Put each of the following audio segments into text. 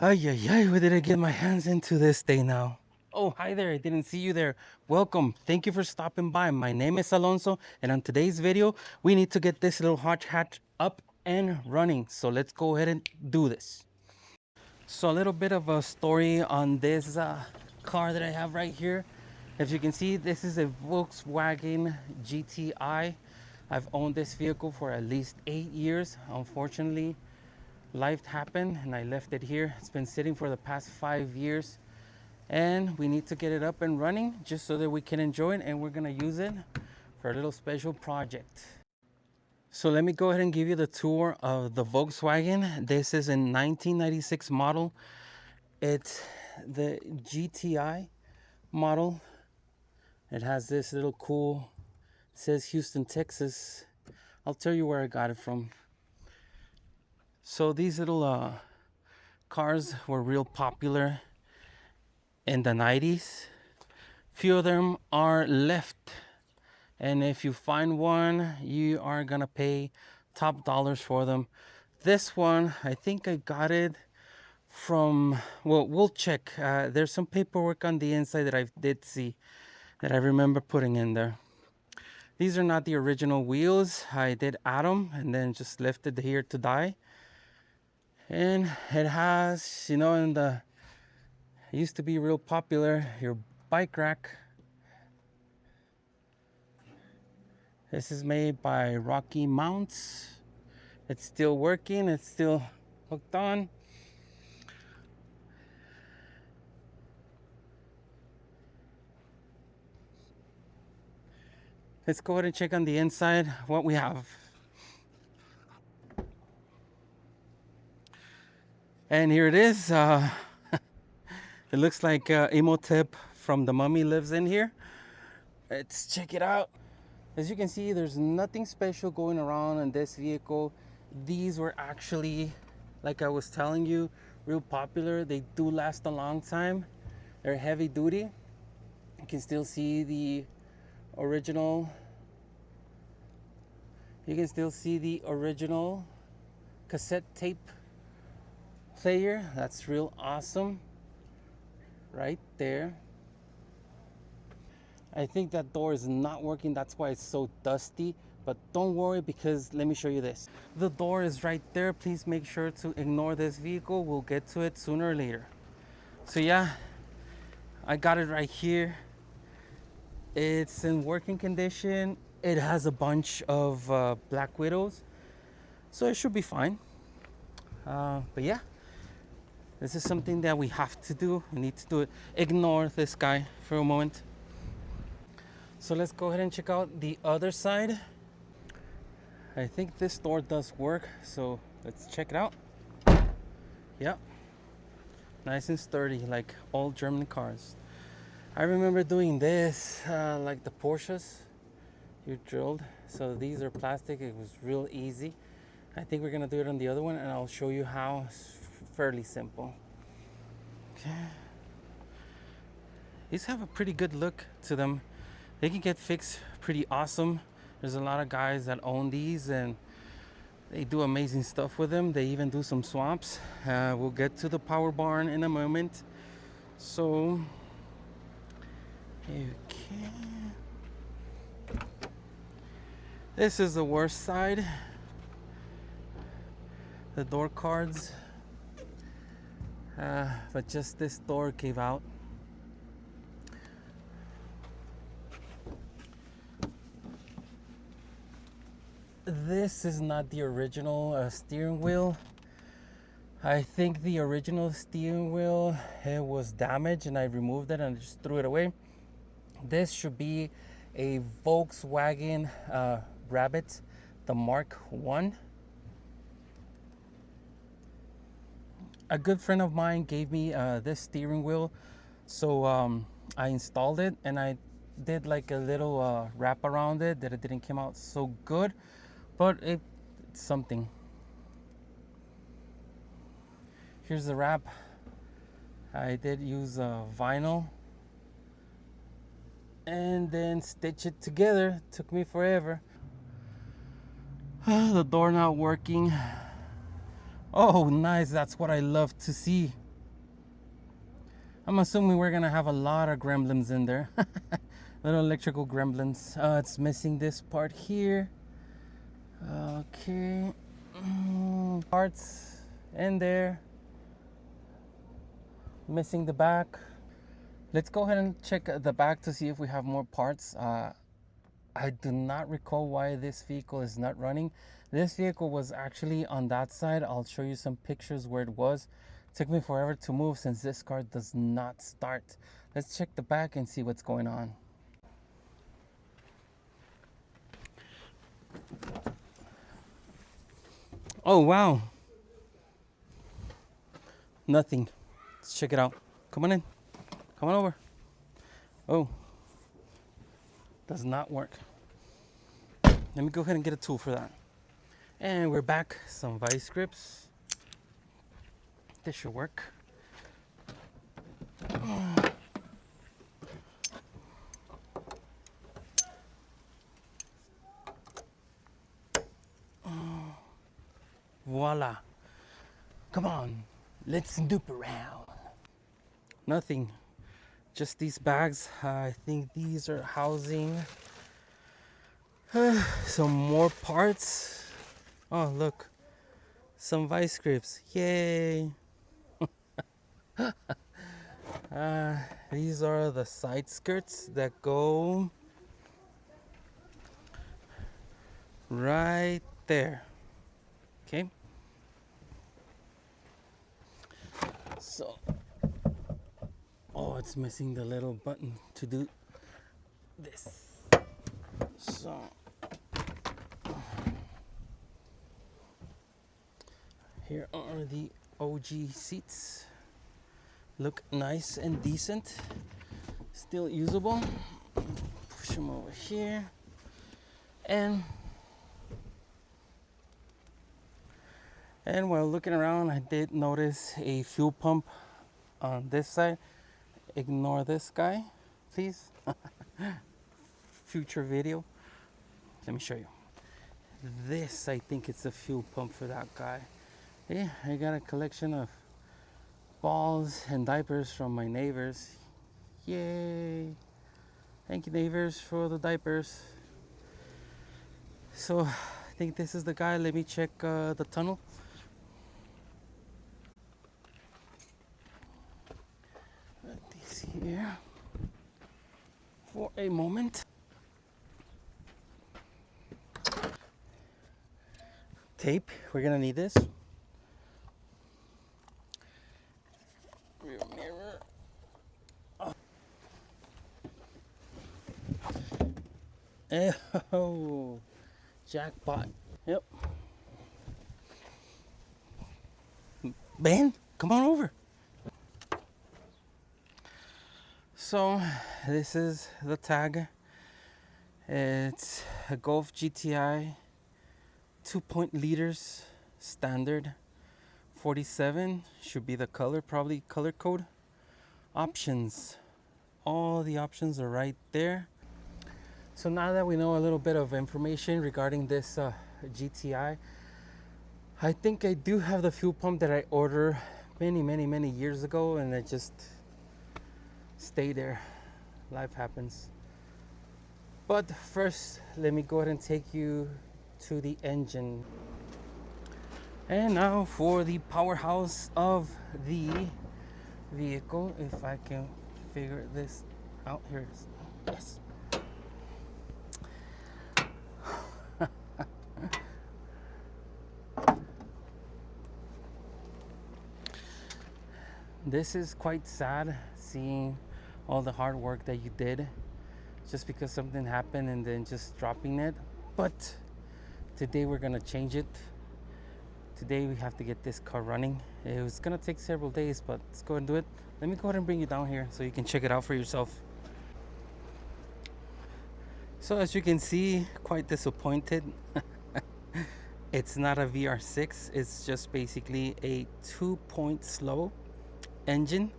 Ay, ay, ay, where did I get my hands into this day now? Oh, hi there. I didn't see you there. Welcome. Thank you for stopping by. My name is Alonso, and on today's video, we need to get this little hot hatch up and running. So let's go ahead and do this. So a little bit of a story on this car that I have right here. As you can see, this is a Volkswagen GTI. I've owned this vehicle for at least 8 years. Unfortunately, life happened and I left it here. It's been sitting for the past 5 years and we need to get it up and running just so that we can enjoy it, and we're gonna use it for a little special project. So let me go ahead and give you the tour of the Volkswagen. This is a 1996 model. It's the GTI model. It has this little cool, it says Houston, Texas. I'll tell you where I got it from. So these little cars were real popular in the 90s. Few of them are left, and if you find one, you are gonna pay top dollars for them. This one, I think I got it from, well, we'll check. There's some paperwork on the inside that I did see that I remember putting in there. These are not the original wheels. I did add them and then just left it here to die. And it has, you know, it used to be real popular, your bike rack. This is made by Rocky Mounts. It's still working, it's still hooked on. Let's go ahead and check on the inside what we have. And here it is. It looks like Imhotep from The Mummy lives in here. Let's check it out. As you can see, there's nothing special going around in this vehicle. These were actually, like I was telling you, real popular. They do last a long time. They're heavy duty. You can still see the original. You can still see the original cassette tape player. That's real awesome. Right there. I think that door is not working. That's why it's so dusty. But don't worry, because let me show you this. The door is right there. Please make sure to ignore this vehicle. We'll get to it sooner or later. So yeah, I got it right here. It's in working condition. It has a bunch of Black Widows, so it should be fine. But yeah, this is something that we have to do. We need to do it. Ignore this guy for a moment. So let's go ahead and check out the other side. I think this door does work, so let's check it out. Yeah, nice and sturdy, like all German cars. I remember doing this, like the Porsches, you drilled. So these are plastic, it was real easy. I think we're gonna do it on the other one, and I'll show you how. It's fairly simple. Okay. These have a pretty good look to them. They can get fixed pretty awesome. There's a lot of guys that own these and they do amazing stuff with them. They even do some swaps. We'll get to the power barn in a moment. So, okay. This is the worst side. The door cards. But just this door gave out. This is not the original steering wheel. I think the original steering wheel, it was damaged and I removed it and just threw it away. This should be a Volkswagen Rabbit, the Mark 1. A good friend of mine gave me this steering wheel, so I installed it and I did like a little wrap around it that it didn't come out so good, but it's something. Here's the wrap. I did use vinyl and then stitch it together. Took me forever. The door not working. Oh, nice. That's what I love to see. I'm assuming we're gonna have a lot of gremlins in there. Little electrical gremlins. It's missing this part here. Okay. Parts in there. Missing the back. Let's go ahead and check the back to see if we have more parts. I do not recall why this vehicle is not running. This vehicle was actually on that side. I'll show you some pictures where it was. It took me forever to move since this car does not start. Let's check the back and see what's going on. Oh, wow. Nothing. Let's check it out. Come on in. Come on over. Oh. Does not work. Let me go ahead and get a tool for that. And we're back. Some vice grips. This should work. Voila. Come on. Let's snoop around. Nothing. Just these bags. I think these are housing some more parts. Oh, look. Some vice grips. Yay. These are the side skirts that go right there. Okay. So, oh, it's missing the little button to do this. So, here are the OG seats. Look nice and decent. Still usable. Push them over here. And while looking around, I did notice a fuel pump on this side. Ignore this guy, please. Future video. Let me show you. This, I think it's a fuel pump for that guy. Yeah, I got a collection of balls and diapers from my neighbors. Yay! Thank you, neighbors, for the diapers. So, I think this is the guy. Let me check the tunnel. Put this here for a moment. Tape, we're gonna need this. Rear mirror. Oh, jackpot. Yep. Ben, come on over. So, this is the tag. It's a Golf GTI 2.0 standard. 47 should be the color, probably color code. Options. All the options are right there. So now that we know a little bit of information regarding this GTI, I think I do have the fuel pump that I ordered many years ago, and it just stayed there. Life happens. But first, let me go ahead and take you to the engine. And now for the powerhouse of the vehicle. If I can figure this out. Here it is. Yes. This is quite sad, seeing all the hard work that you did just because something happened and then just dropping it. But today we're gonna change it. Today we have to get this car running. It was gonna take several days, but let's go and do it. Let me go ahead and bring you down here so you can check it out for yourself. So as you can see, quite disappointed. It's not a VR6, it's just basically a 2-point slow engine.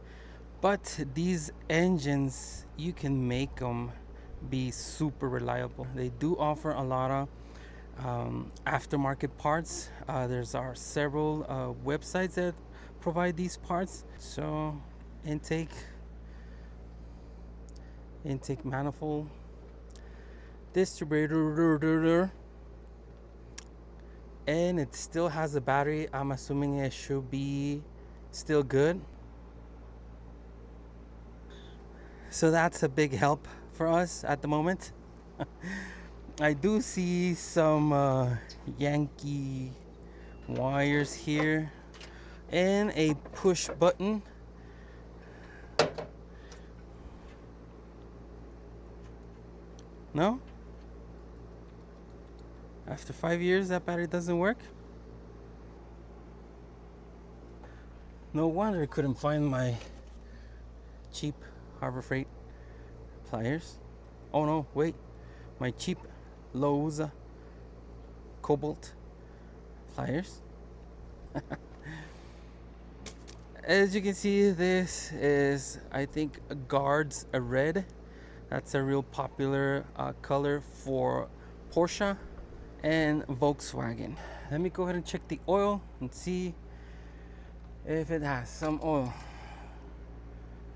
But these engines, you can make them be super reliable. They do offer a lot of aftermarket parts. There's several websites that provide these parts. So intake intake manifold, distributor, and it still has a battery. I'm assuming it should be still good. So that's a big help for us at the moment. I do see some Yankee wires here and a push button. No? After 5 years that battery doesn't work? No wonder I couldn't find my cheap Harbor Freight pliers. Oh no, wait. My cheap Lowe's Cobalt pliers. As you can see, this is, I think, Guards Red. That's a real popular color for Porsche and Volkswagen. Let me go ahead and check the oil and see if it has some oil.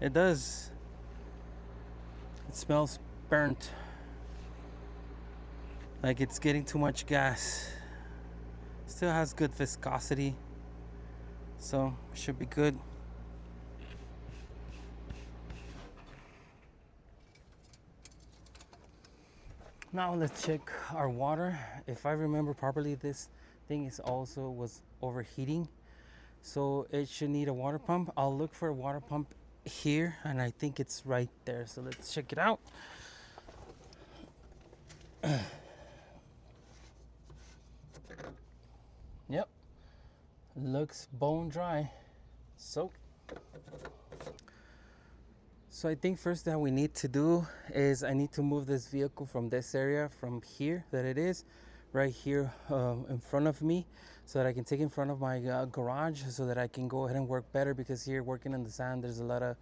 It does. It smells burnt, like it's getting too much gas. Still has good viscosity, so should be good. Now let's check our water. If I remember properly, this thing was overheating, so it should need a water pump. I'll look for a water pump here, and I think it's right there, so let's check it out. Yep, looks bone dry. So I think first that we need to do is I need to move this vehicle from this area, from here that it is right here in front of me, so that I can take it in front of my garage, so that I can go ahead and work better, because here working in the sand there's a lot of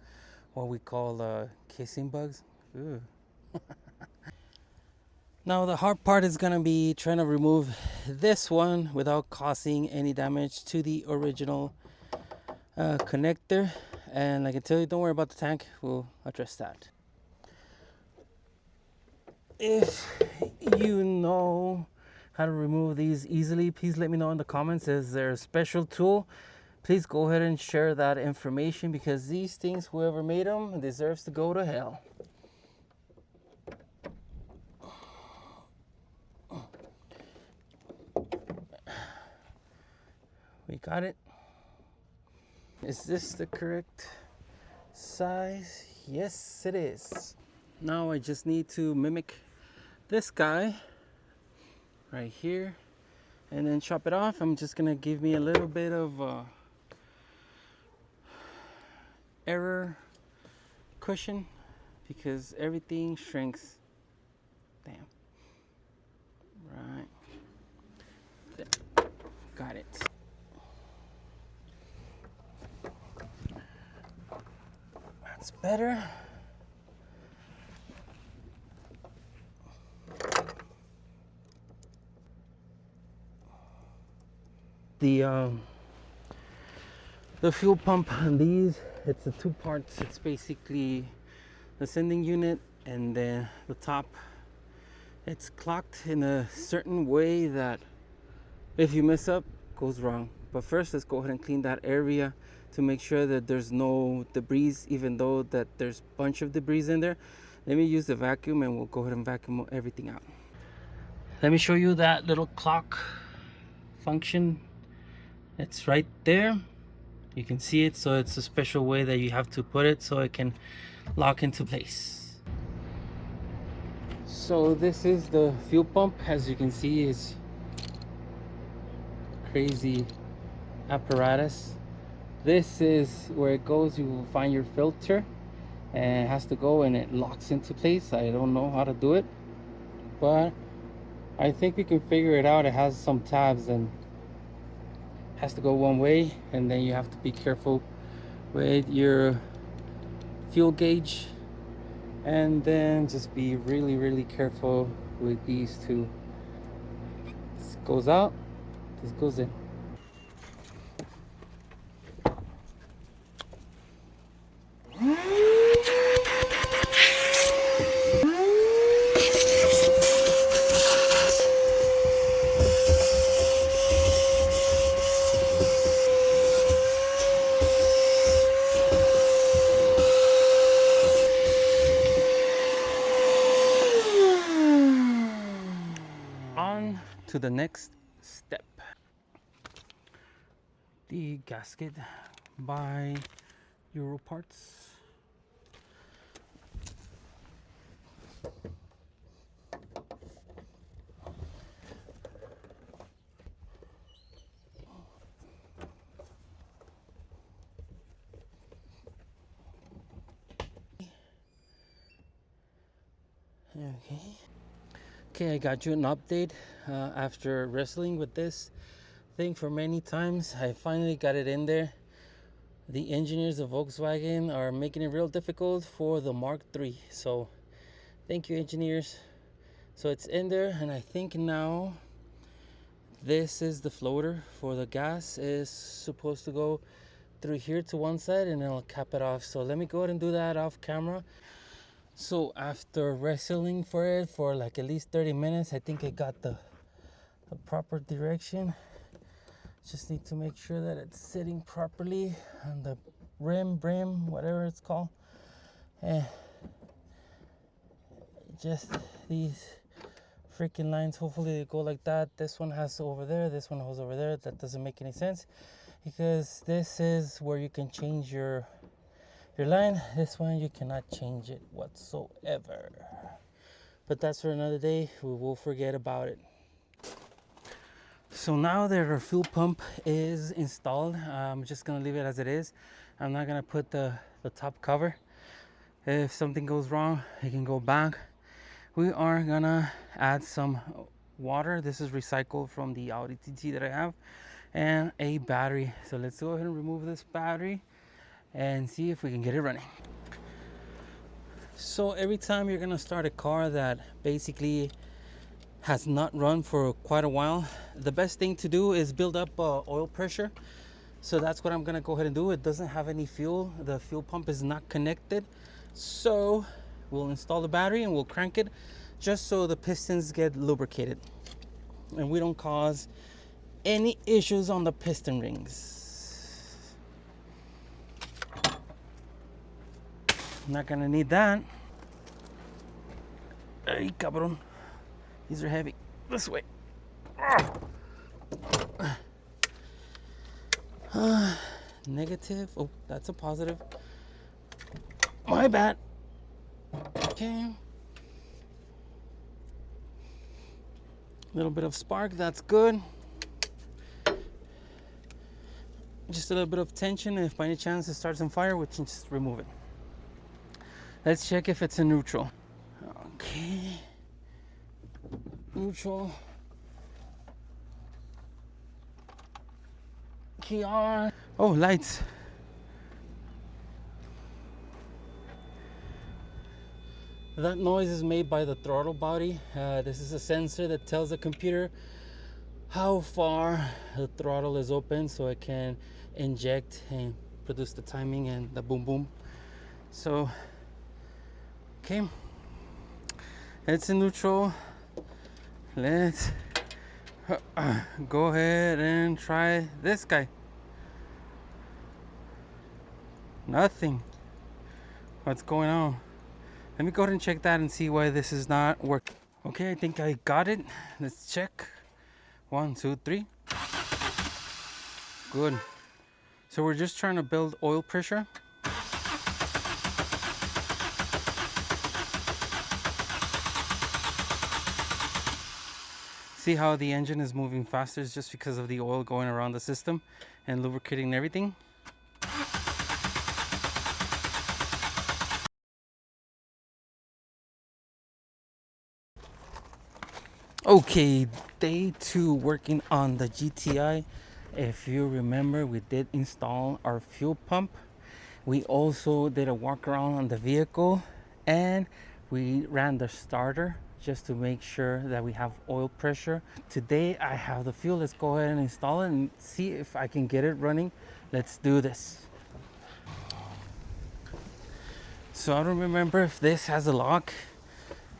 what we call kissing bugs. Now the hard part is gonna be trying to remove this one without causing any damage to the original connector. And like I tell you, don't worry about the tank, we'll address that. If you know how to remove these easily, please let me know in the comments. Is there a special tool? Please go ahead and share that information, because these things, whoever made them deserves to go to hell. We got it. Is this the correct size? Yes, it is. Now I just need to mimic this guy right here and then chop it off. I'm just gonna give me a little bit of error cushion, because everything shrinks. Damn. Right. There. Got it. That's better. The fuel pump on these, it's a two parts. It's basically the sending unit, and then the top, it's clocked in a certain way that if you mess up, goes wrong. But first, let's go ahead and clean that area to make sure that there's no debris, even though that there's a bunch of debris in there. Let me use the vacuum and we'll go ahead and vacuum everything out. Let me show you that little clock function. It's right there. You can see it, so it's a special way that you have to put it so it can lock into place. So this is the fuel pump. As you can see, it's crazy apparatus. This is where it goes. You will find your filter, and it has to go and it locks into place. I don't know how to do it, but I think we can figure it out. It has some tabs and has to go one way, and then you have to be careful with your fuel gauge, and then just be really careful with these two. This goes out, this goes in. to the next step. The gasket by Euro Parts. Okay, I got you an update. After wrestling with this thing for many times, I finally got it in there. The engineers of Volkswagen are making it real difficult for the Mark III. So thank you, engineers. So it's in there, and I think now this is the floater for the gas. Is supposed to go through here to one side and it'll cap it off. So let me go ahead and do that off camera. So after wrestling for it for like at least 30 minutes, I think I got the proper direction. Just need to make sure that it's sitting properly on the brim, whatever it's called. And just these freaking lines, hopefully they go like that. This one has over there, this one goes over there. That doesn't make any sense because this is where you can change your line. This one you cannot change it whatsoever, but that's for another day. We will forget about it. So now that our fuel pump is installed, I'm just gonna leave it as it is. I'm not gonna put the top cover. If something goes wrong, it can go back. We are gonna add some water. This is recycled from the Audi TT that I have, and a battery. So let's go ahead and remove this battery and see if we can get it running. So every time you're gonna start a car that basically has not run for quite a while, the best thing to do is build up oil pressure. So that's what I'm gonna go ahead and do. It doesn't have any fuel. The fuel pump is not connected. So we'll install the battery and we'll crank it just so the pistons get lubricated and we don't cause any issues on the piston rings. Not gonna need that. Ay, cabrón. These are heavy. This way. Negative. Oh, that's a positive. My bad. Okay. A little bit of spark. That's good. Just a little bit of tension. If by any chance it starts on fire, we can just remove it. Let's check if it's in neutral. Okay. Neutral. Key on. Oh, lights. That noise is made by the throttle body. This is a sensor that tells the computer how far the throttle is open so it can inject and produce the timing and the boom boom. So, okay, it's in neutral. Let's go ahead and try this guy. Nothing. What's going on? Let me go ahead and check that and see why this is not working. Okay, I think I got it. Let's check. 1, 2, 3. Good. So we're just trying to build oil pressure. See how the engine is moving faster? It's just because of the oil going around the system and lubricating everything. Okay, day 2 working on the GTI. If you remember, we did install our fuel pump. We also did a walk around on the vehicle and we ran the starter just to make sure that we have oil pressure. Today I have the fuel. Let's go ahead and install it and see if I can get it running. Let's do this. So I don't remember if this has a lock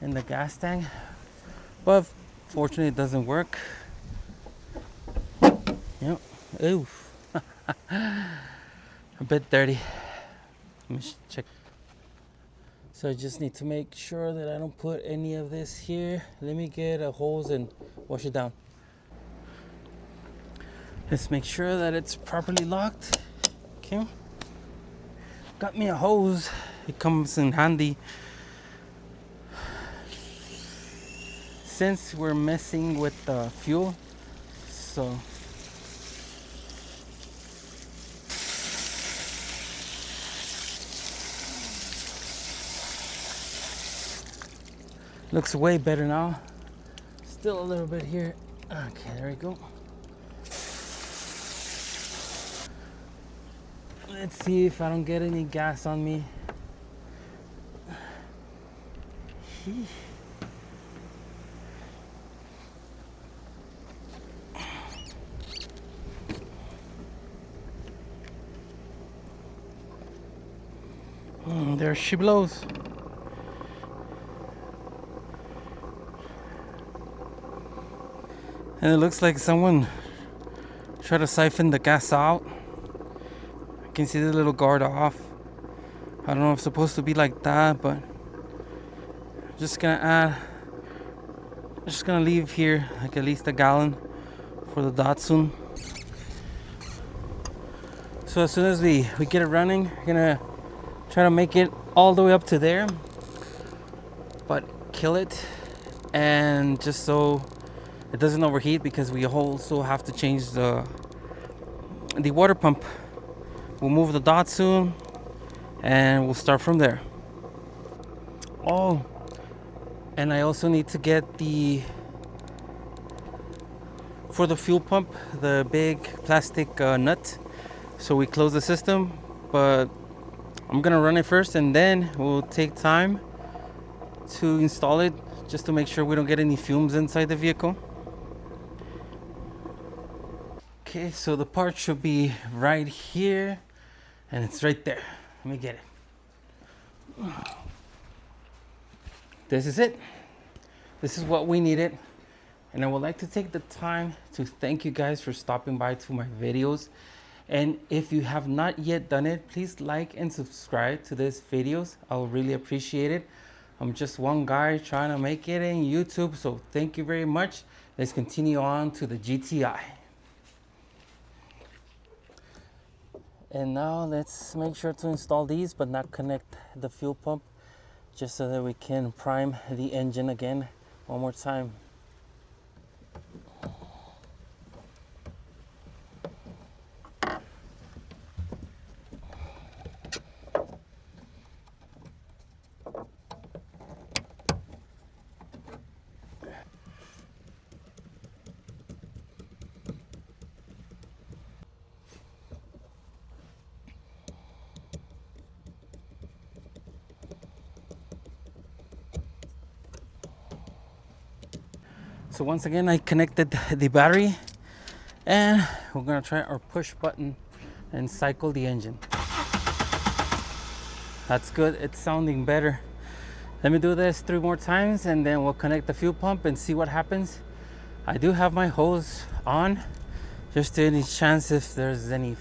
in the gas tank, but fortunately it doesn't work. Yep. Oof. A bit dirty. Let me check. So I just need to make sure that I don't put any of this here. Let me get a hose and wash it down. Let's make sure that it's properly locked. Okay. Got me a hose. It comes in handy since we're messing with the fuel. So looks way better now. Still a little bit here. Okay, there we go. Let's see if I don't get any gas on me. There she blows. And it looks like someone tried to siphon the gas out. I can see the little guard off. I don't know if it's supposed to be like that, but I'm just gonna leave here like at least a gallon for the Datsun. So as soon as we get it running, we're gonna try to make it all the way up to there, but kill it, and just so it doesn't overheat, because we also have to change the water pump. We'll move the Datsun and we'll start from there. Oh, and I also need to get for the fuel pump, the big plastic nut, so we close the system. But I'm gonna run it first, and then we'll take time to install it, just to make sure we don't get any fumes inside the vehicle. Okay, so the part should be right here, and it's right there. Let me get it. This is it. This is what we needed. And I would like to take the time to thank you guys for stopping by to my videos. And if you have not yet done it, please like and subscribe to these videos. I will really appreciate it. I'm just one guy trying to make it in YouTube, so thank you very much. Let's continue on to the GTI. And now let's make sure to install these, but not connect the fuel pump, just so that we can prime the engine again one more time. So once again, I connected the battery, and we're gonna try our push button and cycle the engine. That's good, it's sounding better. Let me do this 3 more times, and then we'll connect the fuel pump and see what happens. I do have my hose on, just to any chance if there's any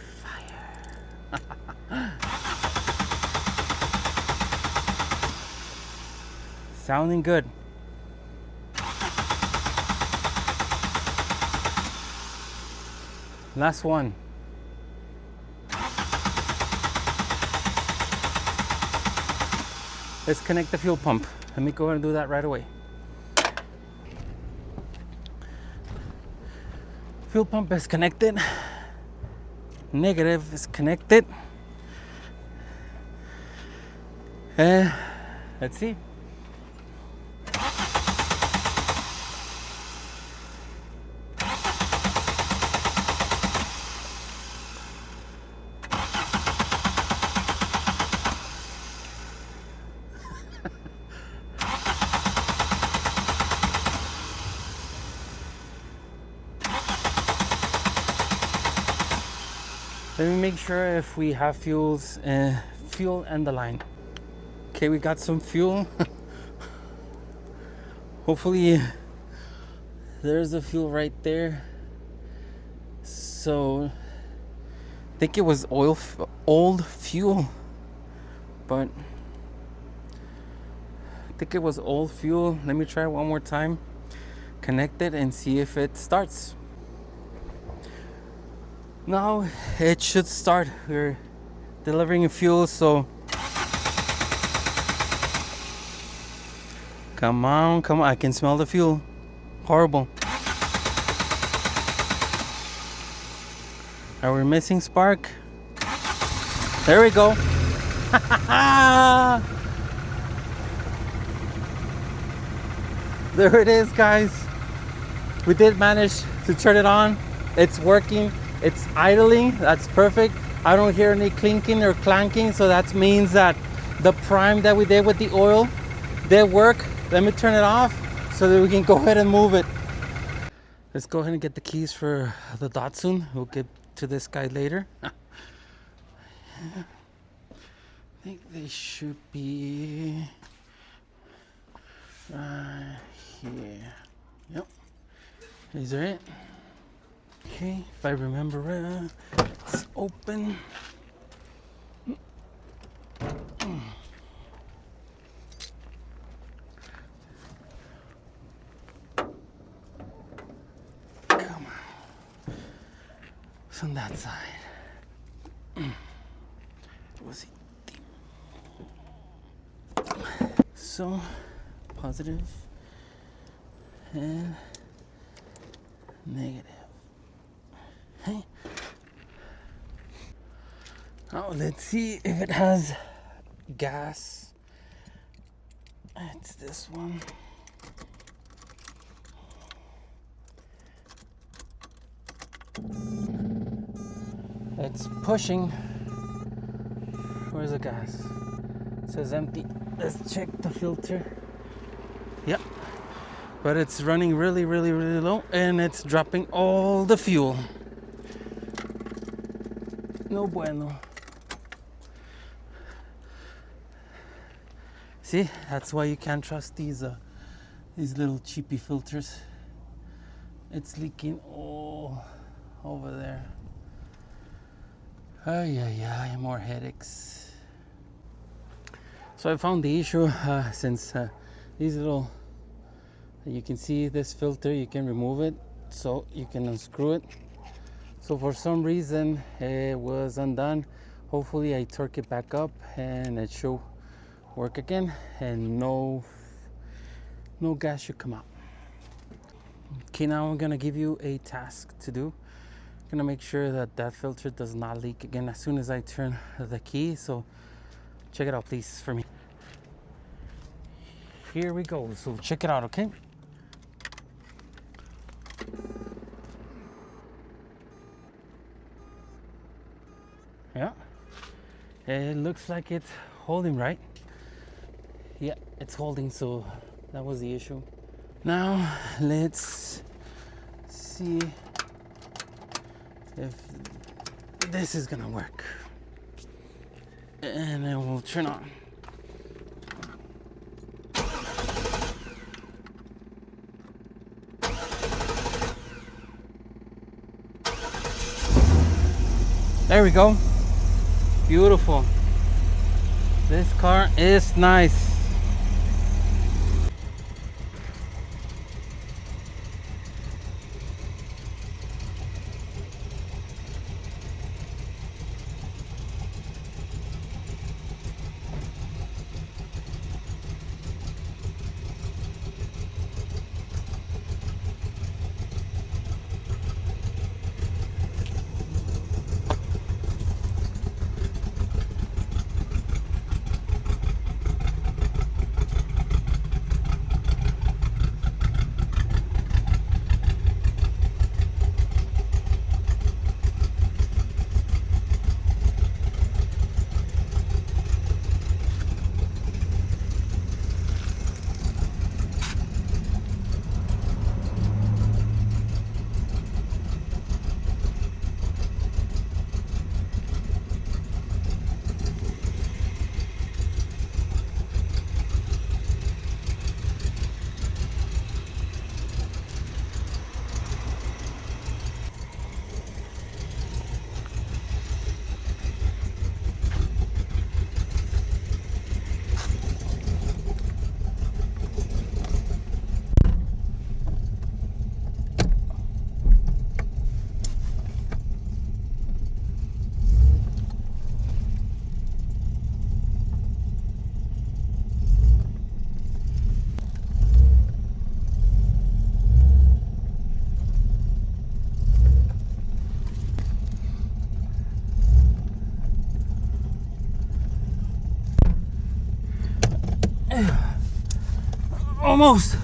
fire. Sounding good. Last one. Let's connect the fuel pump. Let me go ahead and do that right away. Fuel pump is connected. Negative is connected. And let's see. Let me make sure if we have fuel and the line. Okay, we got some fuel. Hopefully there's the fuel right there. So I think it was old fuel, but I think it was old fuel. Let me try one more time. Connect it and see if it starts. Now it should start. We're delivering fuel, so come on, come on. I can smell the fuel. Horrible. Are we missing spark? There we go. There it is, guys. We did manage to turn it on. It's working. It's idling. That's perfect. I don't hear any clinking or clanking, so that means that the prime that we did with the oil did work. Let me turn it off so that we can go ahead and move it. Let's go ahead and get the keys for the Datsun. We'll get to this guy later. I think they should be right here. Yep. These are it. Okay, if I remember, it's open. Come on. It's on that side. Was it? So, positive and negative. Hey. Oh, let's see if it has gas. It's this one. It's pushing. Where's the gas? It says empty. Let's check the filter. Yep. But it's running really low, and it's dropping all the fuel. No bueno. See, that's why you can't trust these little cheapy filters. It's leaking all over there. Ay, more headaches. So I found the issue since these little, you can see this filter, you can remove it, so you can unscrew it. So for some reason it was undone. Hopefully I torque it back up and it should work again, and no gas should come out. Okay, now I'm gonna give you a task to do. I'm gonna make sure that that filter does not leak again as soon as I turn the key. So check it out, please, for me. Here we go. So check it out, okay? Yeah, it looks like it's holding, right? Yeah, it's holding, so that was the issue. Now let's see if this is gonna work, and then we'll turn on. There we go. Beautiful. This car is nice. Almost.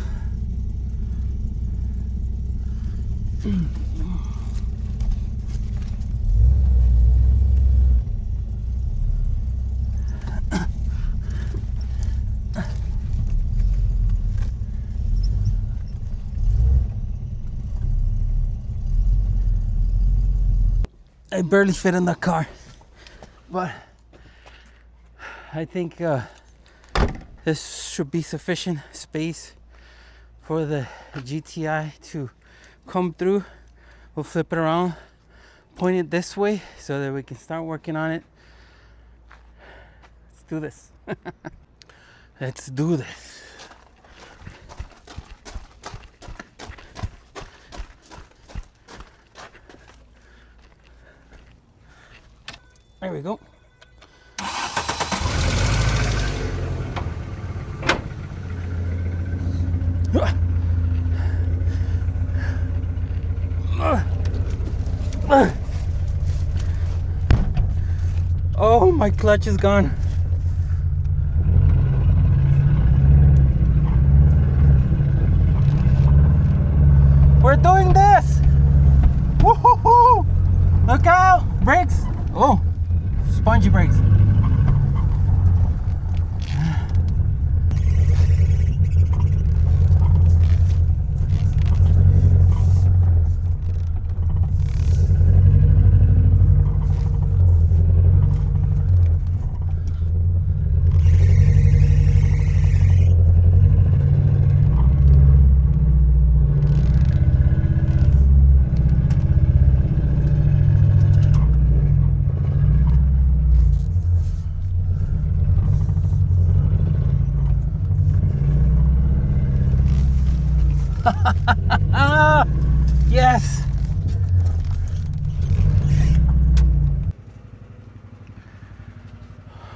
I barely fit in the car, but I think this should be sufficient space for the GTI to come through. We'll flip it around, point it this way so that we can start working on it. Let's do this. Let's do this. There we go. Oh, my clutch is gone. We're doing this. Woo-hoo-hoo. Look out, brakes. Oh, spongy brakes. Yes.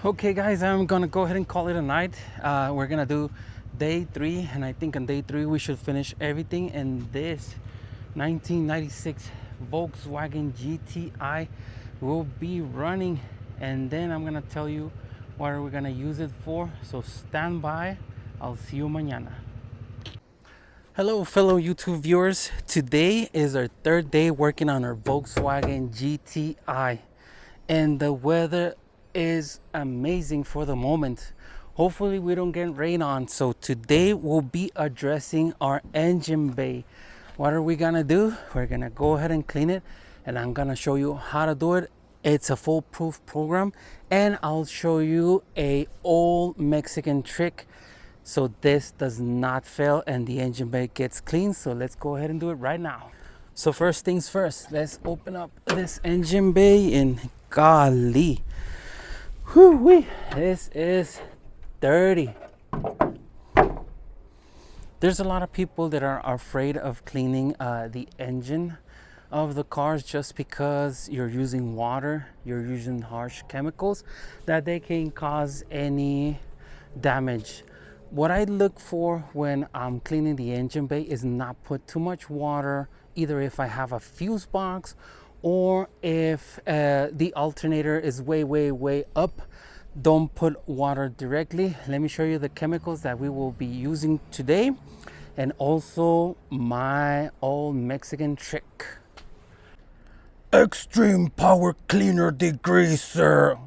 Okay guys, I'm gonna go ahead and call it a night. We're gonna do day 3, and I think on day 3 we should finish everything, and this 1996 Volkswagen GTI will be running, and then I'm gonna tell you what are we gonna use it for. So stand by. I'll see you mañana. Hello fellow YouTube viewers. Today is our 3rd day working on our Volkswagen GTI, and the weather is amazing for the moment. Hopefully we don't get rain on. So today we'll be addressing our engine bay. What are we gonna do? We're gonna go ahead and clean it, and I'm gonna show you how to do it. It's a foolproof program, and I'll show you a old Mexican trick so this does not fail and the engine bay gets clean. So let's go ahead and do it right now. So first things first, let's open up this engine bay, and golly, whoo-wee, this is dirty. There's a lot of people that are afraid of cleaning the engine of the cars just because you're using water, you're using harsh chemicals, that they can cause any damage. What I look for when I'm cleaning the engine bay is not put too much water, either if I have a fuse box or if the alternator is way up. Don't put water directly. Let me show you the chemicals that we will be using today, and also my old Mexican trick. Extreme power cleaner degreaser.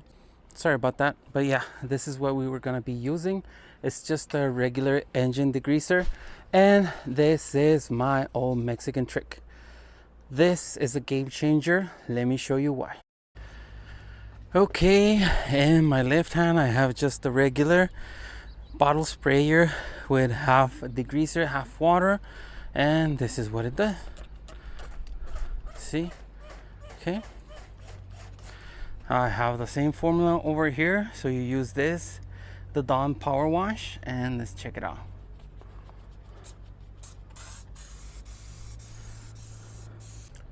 Sorry about that, but yeah, this is what we were gonna be using. It's just a regular engine degreaser, and this is my old Mexican trick. This is a game changer. Let me show you why. Okay, in my left hand I have just a regular bottle sprayer with half degreaser, half water, and this is what it does. See? Okay. I have the same formula over here, so you use this, the Dawn Power Wash, and let's check it out.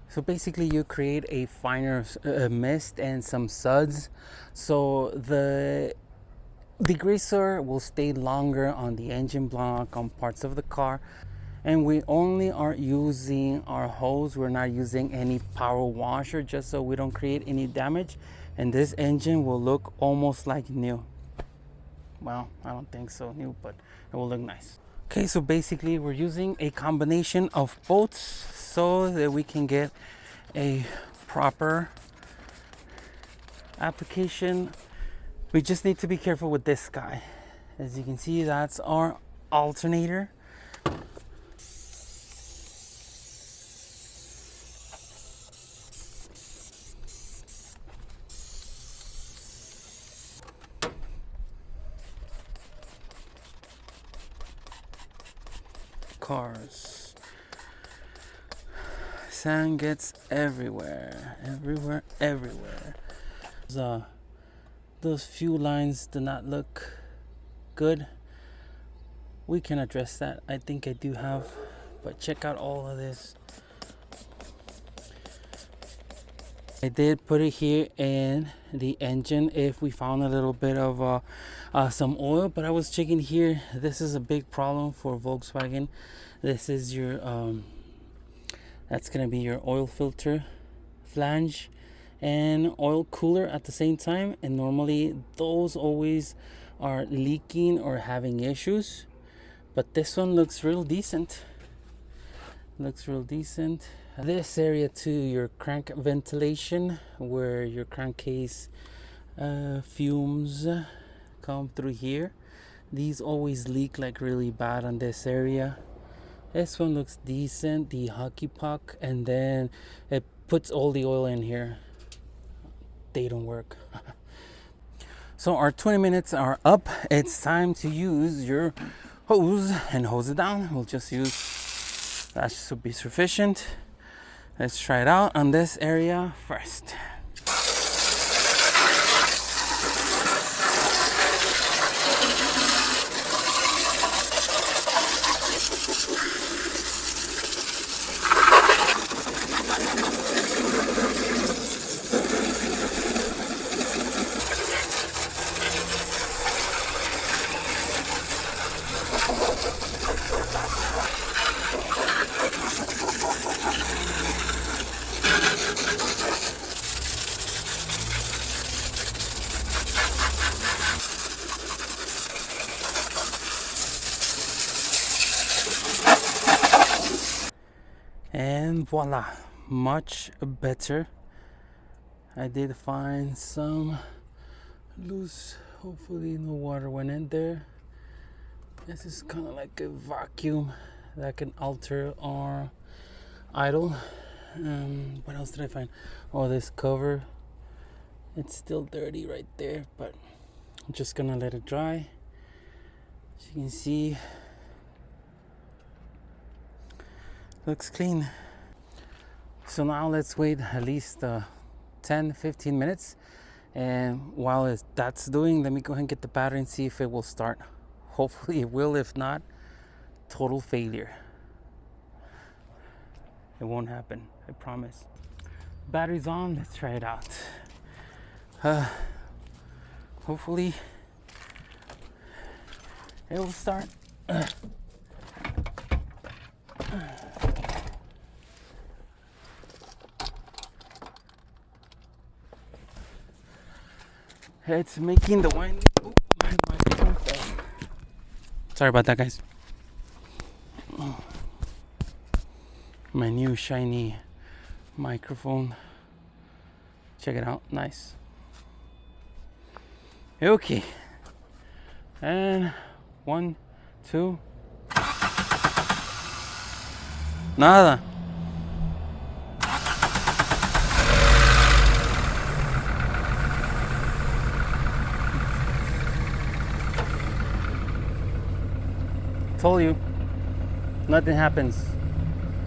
So basically you create a finer mist and some suds, so the degreaser will stay longer on the engine block, on parts of the car. And we only are using our hose, we're not using any power washer, just so we don't create any damage, and this engine will look almost like new. Well, I don't think so new, but it will look nice. Okay, so basically we're using a combination of both so that we can get a proper application. We just need to be careful with this guy. As you can see, that's our alternator. Cars. Sand gets everywhere, everywhere. Those fuel lines do not look good. We can address that. I think I do have, but check out all of this. I did put it here in the engine if we found a little bit of some oil, but I was checking here. This is a big problem for Volkswagen. This is your that's gonna be your oil filter flange and oil cooler at the same time, and normally those always are leaking or having issues, but this one looks real decent. This area too, your crank ventilation, where your crankcase fumes come through here. These always leak like really bad on this area. This one looks decent, the hockey puck, and then it puts all the oil in here. They don't work. So our 20 minutes are up. It's time to use your hose and hose it down. We'll just use, that should be sufficient. Let's try it out on this area first. And voila, much better. I did find some loose, hopefully no water went in there. This is kind of like a vacuum that can alter our idle. What else did I find? Oh, this cover, it's still dirty right there, but I'm just gonna let it dry. As you can see, looks clean. So now let's wait at least 10-15 minutes, and while that's doing, let me go ahead and get the battery and see if it will start. Hopefully it will. If not, total failure. It won't happen, I promise. Battery's on, let's try it out. Hopefully it will start. It's making the winding. Oh, my microphone fell. Sorry about that, guys. My new shiny microphone. Check it out, nice. Okay. And 1, 2. Nada. Told you, nothing happens.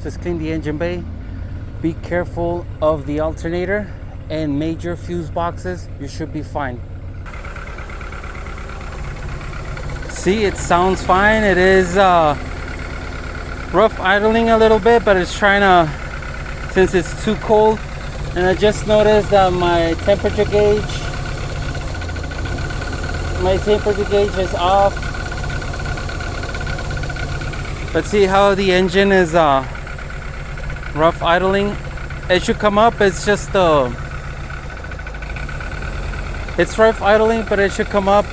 Just clean the engine bay. Be careful of the alternator and major fuse boxes. You should be fine. See, it sounds fine. It is rough idling a little bit, but it's trying to, since it's too cold. And I just noticed that my temperature gauge is off. Let's see how the engine is rough idling. It should come up. It's just it's rough idling, but it should come up.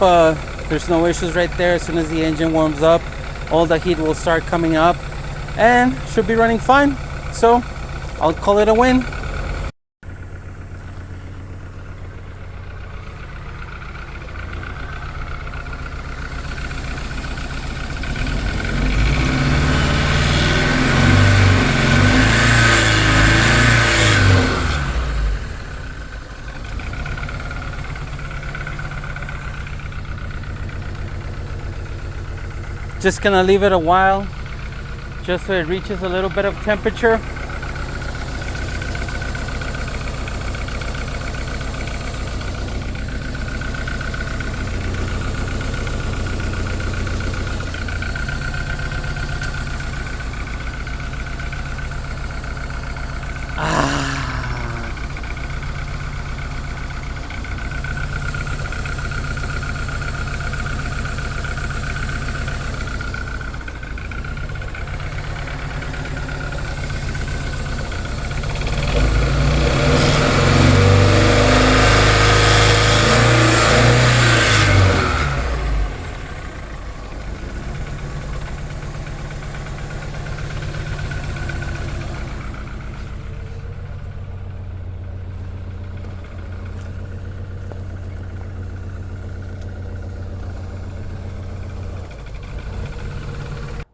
There's no issues right there. As soon as the engine warms up, all the heat will start coming up and should be running fine. So I'll call it a win. Just gonna leave it a while just so it reaches a little bit of temperature.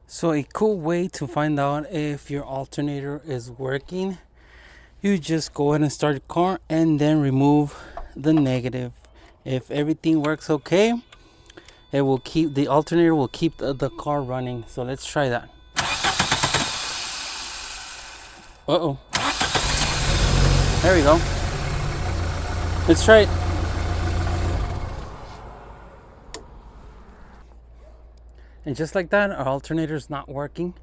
So a cool way to find out if your alternator is working, you just go ahead and start your car and then remove the negative. If everything works okay, it will keep the alternator will keep the car running. So let's try that. Uh-oh. There we go. Let's try it. And just like that, our alternator is not working.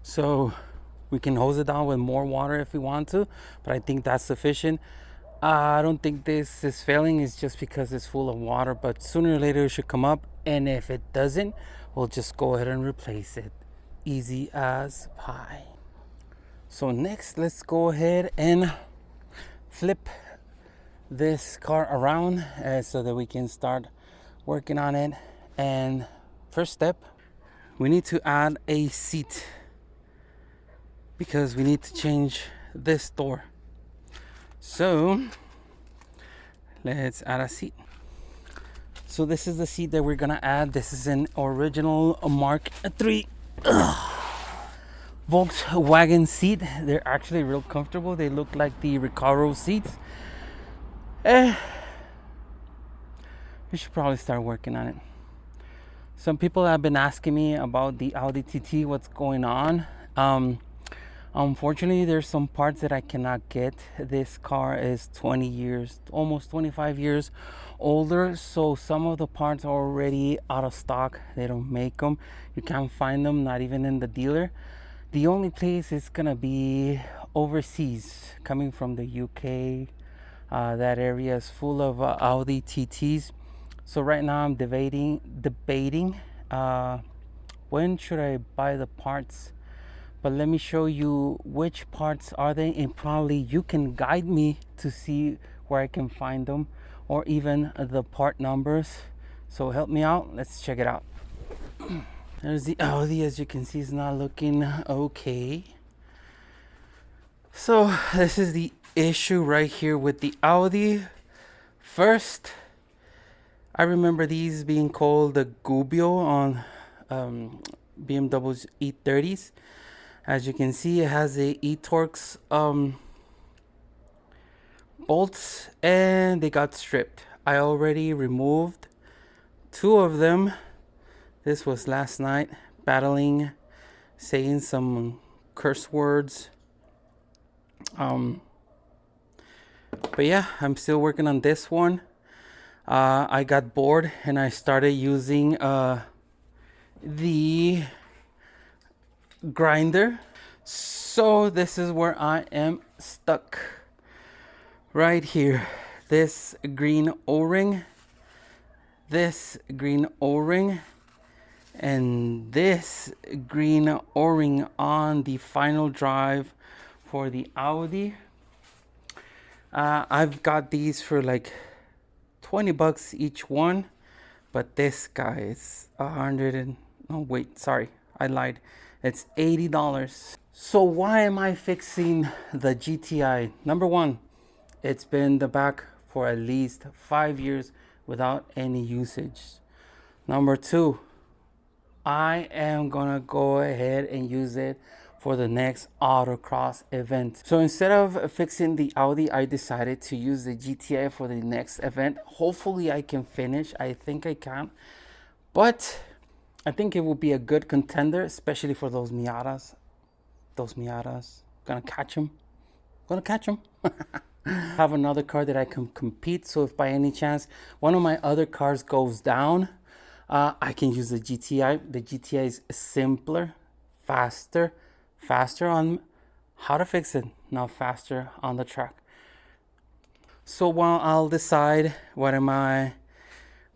So we can hose it down with more water if we want to, but I think that's sufficient. I don't think this is failing. It's just because it's full of water, but sooner or later it should come up. And if it doesn't, we'll just go ahead and replace it. Easy as pie. So next, let's go ahead and flip this car around so that we can start working on it. And first step, we need to add a seat because we need to change this door. So let's add a seat. So this is the seat that we're gonna add. This is an original Mark III Volkswagen seat. They're actually real comfortable. They look like the Recaro seats. We should probably start working on it. Some people have been asking me about the Audi TT, what's going on. Unfortunately, there's some parts that I cannot get. This car is 20 years, almost 25 years older, so some of the parts are already out of stock. They don't make them. You can't find them, not even in the dealer. The only place is gonna be overseas, coming from the UK. That area is full of Audi TTs. So right now I'm debating when should I buy the parts. But let me show you which parts are they, and probably you can guide me to see where I can find them, or even the part numbers. So help me out. Let's check it out. There's the Audi. As you can see, it's not looking okay. So this is the issue right here with the Audi. First, I remember these being called the Gubbio on BMW's E30s. As you can see, it has a E-Torx bolts, and they got stripped. I already removed 2 of them. This was last night, battling, saying some curse words. But yeah, I'm still working on this one. I got bored and I started using the grinder. So this is where I am stuck right here. This green O-ring, this green O-ring, and this green O-ring on the final drive for the Audi. I've got these for like 20 bucks each one, but this guy is Oh, wait, sorry, I lied. It's $80. So why am I fixing the GTI? Number one, it's been in the back for at least 5 years without any usage. Number two, I am gonna go ahead and use it for the next Autocross event. So instead of fixing the Audi, I decided to use the GTI for the next event. Hopefully I can finish. I think I can. But I think it will be a good contender, especially for those Miatas. Those Miatas. Gonna catch them. Gonna catch them. Have another car that I can compete. So if by any chance one of my other cars goes down, I can use the GTI. The GTI is simpler, faster on how to fix it, not faster on the track. So while I'll decide what am I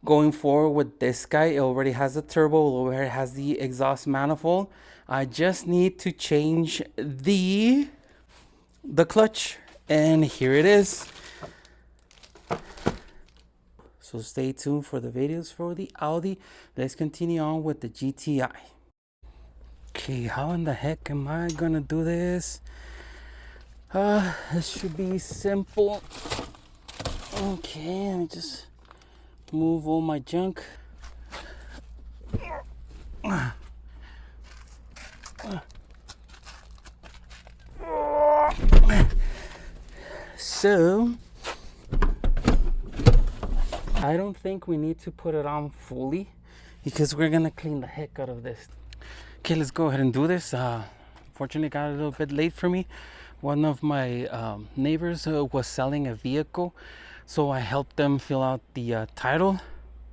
going for with this guy, it already has the turbo, it already has the exhaust manifold. I just need to change the clutch, and here it is. So stay tuned for the videos for the Audi. Let's continue on with the GTI. Okay, how in the heck am I gonna do this? This should be simple. Okay, let me just move all my junk. So I don't think we need to put it on fully because we're gonna clean the heck out of this. Okay, let's go ahead and do this. Fortunately, it got a little bit late for me. One of my neighbors was selling a vehicle, so I helped them fill out the title.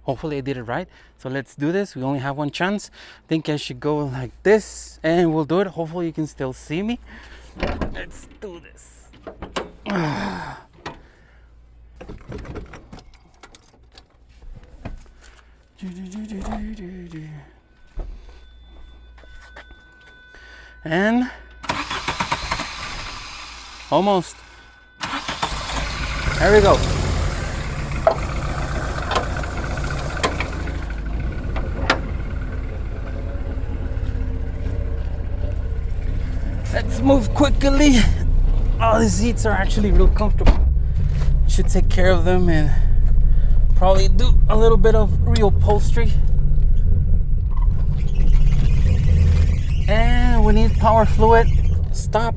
Hopefully I did it right. So let's do this. We only have one chance. I think I should go like this and we'll do it. Hopefully you can still see me. Let's do this. And almost. There we go. Let's move quickly. Oh, the seats are actually real comfortable. Should take care of them and probably do a little bit of reupholstery. And we need power fluid. Stop.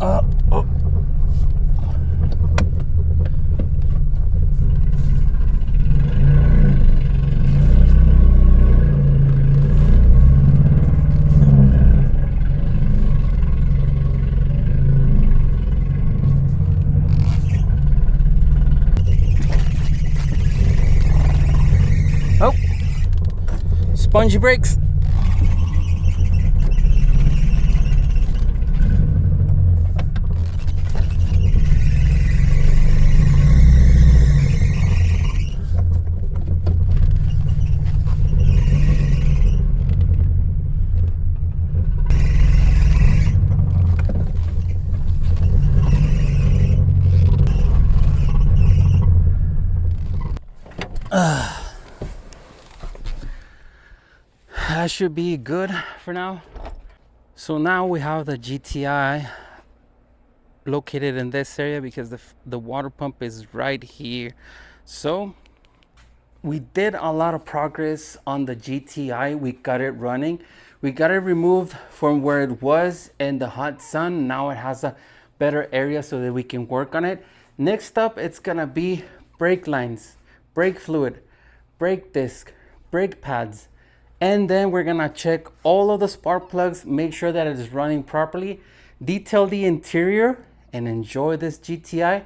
Oh. Oh, spongy brakes. That should be good for now. So now we have the GTI located in this area because the water pump is right here. So we did a lot of progress on the GTI. We got it running. We got it removed from where it was in the hot sun. Now it has a better area so that we can work on it. Next up, it's gonna be brake lines, brake fluid, brake disc, brake pads. And then we're gonna check all of the spark plugs, make sure that it is running properly, detail the interior, and enjoy this GTI.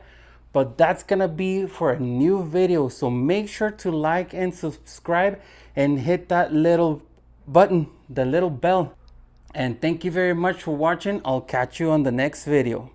But that's gonna be for a new video. So make sure to like and subscribe and hit that little button, the little bell. And thank you very much for watching. I'll catch you on the next video.